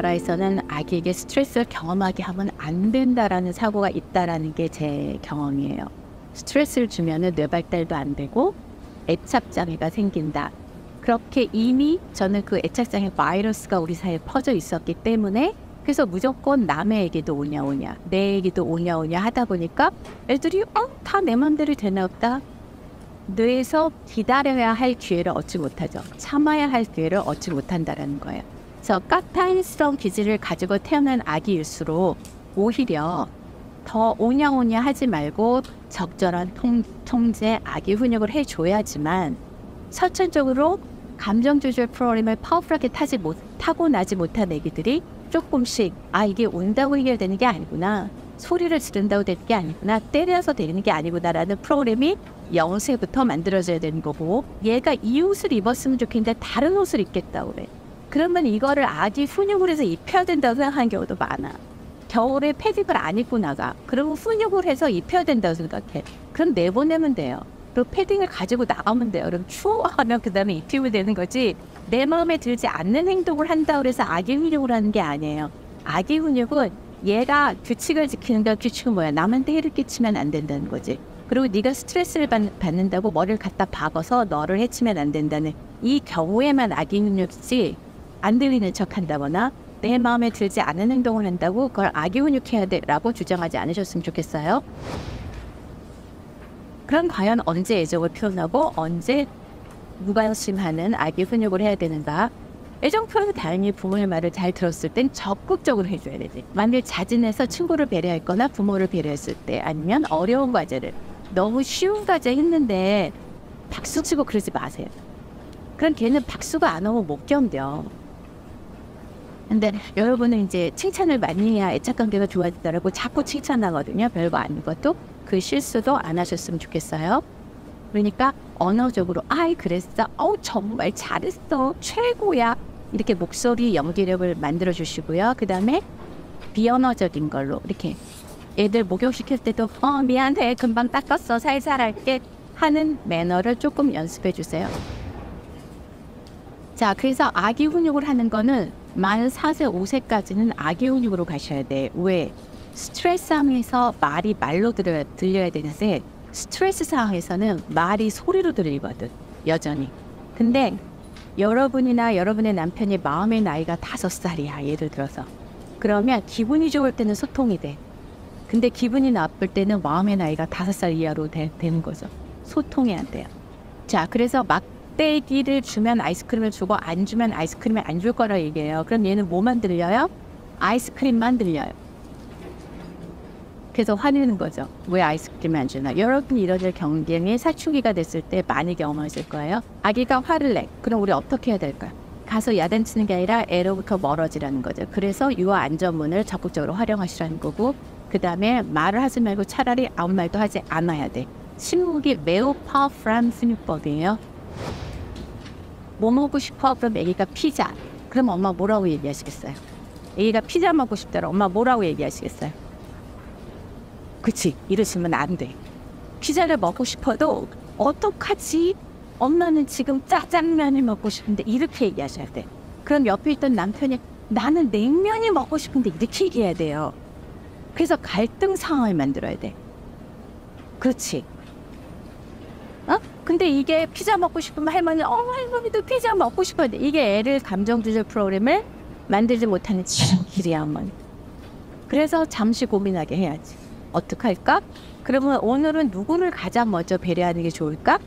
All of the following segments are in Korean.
우리나라에서는 아기에게 스트레스를 경험하게 하면 안 된다라는 사고가 있다라는 게 제 경험이에요. 스트레스를 주면은 뇌 발달도 안 되고 애착장애가 생긴다. 그렇게 이미 저는 그 애착장애 바이러스가 우리 사이에 퍼져 있었기 때문에 그래서 무조건 남의 얘기도 오냐 내 얘기도 오냐 하다 보니까 애들이 다 내 맘대로 되나 보다. 뇌에서 기다려야 할 기회를 얻지 못하죠. 참아야 할 기회를 얻지 못한다라는 거예요. 그래서 깍타인스러운 기질을 가지고 태어난 아기일수록 오히려 더 오냐 하지 말고 적절한 통제, 아기 훈육을 해줘야지만 선천적으로 감정 조절 프로그램을 파워풀하게 타고 나지 못한 애기들이 조금씩 이게 온다고 해결되는 게 아니구나, 소리를 지른다고 되는 게 아니구나, 때려서 되는 게 아니구나라는 프로그램이 0세부터 만들어져야 되는 거고, 얘가 이 옷을 입었으면 좋겠는데 다른 옷을 입겠다고 그래. 그러면 이거를 아기 훈육을 해서 입혀야 된다고 생각하는 경우도 많아. 겨울에 패딩을 안 입고 나가. 그러면 훈육을 해서 입혀야 된다고 생각해. 그럼 내보내면 돼요. 그리고 패딩을 가지고 나가면 돼요. 그럼 추워하면 그 다음에 입히면 되는 거지, 내 마음에 들지 않는 행동을 한다고 해서 아기 훈육을 하는 게 아니에요. 아기 훈육은 얘가 규칙을 지키는 거, 규칙은 뭐야? 남한테 해를 끼치면 안 된다는 거지. 그리고 네가 스트레스를 받는다고 머리를 갖다 박아서 너를 해치면 안 된다는 이 경우에만 아기 훈육이지, 안 들리는 척 한다거나 내 마음에 들지 않은 행동을 한다고 그걸 아기 훈육해야 돼 라고 주장하지 않으셨으면 좋겠어요. 그럼 과연 언제 애정을 표현하고 언제 무관심하는 아기 훈육을 해야 되는가? 애정 표현은 다행히 부모의 말을 잘 들었을 땐 적극적으로 해줘야 되지. 만일 자진해서 친구를 배려했거나 부모를 배려했을 때, 아니면 어려운 과제를, 너무 쉬운 과제 했는데 박수 치고 그러지 마세요. 그럼 걔는 박수가 안 오면 못 견뎌. 근데 여러분은 이제 칭찬을 많이 해야 애착관계가 좋아지더라고 자꾸 칭찬하거든요. 별거 아닌 것도. 그 실수도 안 하셨으면 좋겠어요. 그러니까 언어적으로 그랬어, 정말 잘했어, 최고야, 이렇게 목소리 연기력을 만들어 주시고요. 그 다음에 비언어적인 걸로 이렇게 애들 목욕시킬 때도 미안해, 금방 닦았어, 살살 할게 하는 매너를 조금 연습해 주세요. 자, 그래서 아기 훈육을 하는 거는 만 4세, 5세까지는 아기 훈육으로 가셔야 돼. 왜? 스트레스 상황에서 말이 말로 들려야 되는데 스트레스 상황에서는 말이 소리로 들리거든, 여전히. 근데 여러분이나 여러분의 남편이 마음의 나이가 5살이야, 예를 들어서. 그러면 기분이 좋을 때는 소통이 돼. 근데 기분이 나쁠 때는 마음의 나이가 5살 이하로 되는 거죠. 소통이 안 돼요. 자, 그래서 막대기를 주면 아이스크림을 주고 안 주면 아이스크림을 안 줄 거라 얘기해요. 그럼 얘는 뭐만 들려요? 아이스크림만 들려요. 그래서 화내는 거죠. 왜 아이스크림을 안 주나? 여러분이 이런 경쟁이 사춘기가 됐을 때 많이 경험하실 거예요. 아기가 화를 내. 그럼 우리 어떻게 해야 될까요? 가서 야단치는 게 아니라 애로부터 멀어지라는 거죠. 그래서 유아 안전문을 적극적으로 활용하시라는 거고, 그 다음에 말을 하지 말고 차라리 아무 말도 하지 않아야 돼. 침묵이 매우 파워풀한 훈육법이에요. 뭐 먹고 싶어? 그럼 애기가 피자. 그럼 엄마 뭐라고 얘기하시겠어요? 애기가 피자 먹고 싶다라 엄마 뭐라고 얘기하시겠어요? 그치, 이러시면 안 돼. 피자를 먹고 싶어도 어떡하지? 엄마는 지금 짜장면이 먹고 싶은데, 이렇게 얘기하셔야 돼. 그럼 옆에 있던 남편이 나는 냉면이 먹고 싶은데, 이렇게 얘기해야 돼요. 그래서 갈등 상황을 만들어야 돼. 그렇지. 근데 이게 피자 먹고 싶으면 할머니는 할머니도 피자 먹고 싶어야 돼. 이게 애를 감정 조절 프로그램을 만들지 못하는 길이야, 어머니. 그래서 잠시 고민하게 해야지. 어떡할까? 그러면 오늘은 누구를 가장 먼저 배려하는 게 좋을까?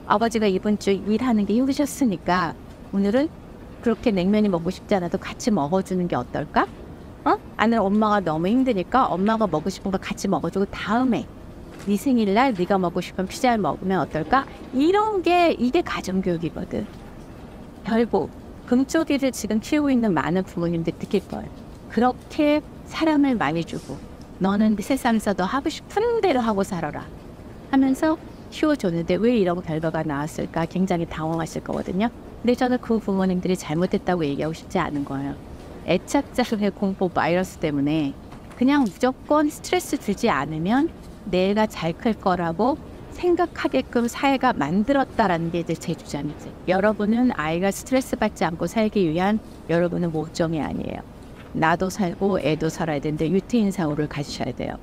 아버지가 이번 주 일하는 게 힘드셨으니까 오늘은 그렇게 냉면이 먹고 싶지 않아도 같이 먹어주는 게 어떨까? 아니면 엄마가 너무 힘드니까 엄마가 먹고 싶은 거 같이 먹어주고 다음에 네 생일날 네가 먹고 싶은 피자를 먹으면 어떨까? 이게 가정교육이거든. 결국 금쪽이를 지금 키우고 있는 많은 부모님들 느낄 거예요. 그렇게 사랑을 많이 주고 너는 세상에서 너 하고 싶은 대로 하고 살아라 하면서 키워줬는데 왜 이런 결과가 나왔을까 굉장히 당황하실 거거든요. 근데 저는 그 부모님들이 잘못했다고 얘기하고 싶지 않은 거예요. 애착자의 공포 바이러스 때문에 그냥 무조건 스트레스 주지 않으면 내가 잘 클 거라고 생각하게끔 사회가 만들었다라는 게 이제 제 주장이지. 여러분은 아이가 스트레스 받지 않고 살기 위한 여러분은 모종이 아니에요. 나도 살고 애도 살아야 되는데 유태인 사고를 가지셔야 돼요.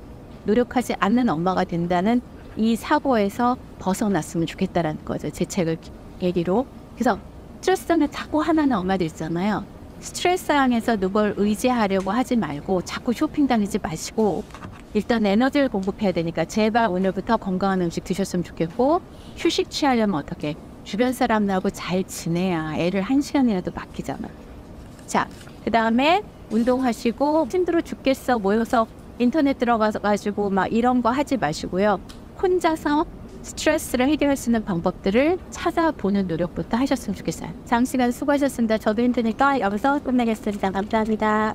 노력하지 않는 엄마가 된다는 이 사고에서 벗어났으면 좋겠다라는 거죠. 제 책을 계기로. 그래서 스트레스는 자꾸 하나는 엄마들 있잖아요. 스트레스 상황에서 누굴 의지하려고 하지 말고 자꾸 쇼핑 다니지 마시고 일단 에너지를 공급해야 되니까 제발 오늘부터 건강한 음식 드셨으면 좋겠고 휴식 취하려면 어떻게 주변 사람들하고 잘 지내야 애를 1시간이라도 맡기잖아. 자, 그 다음에 운동하시고 힘들어 죽겠어 모여서 인터넷 들어가가지고 막 이런 거 하지 마시고요. 혼자서 스트레스를 해결할 수 있는 방법들을 찾아보는 노력부터 하셨으면 좋겠어요. 장시간 수고하셨습니다. 저도 힘드니까 여기서 끝내겠습니다. 감사합니다.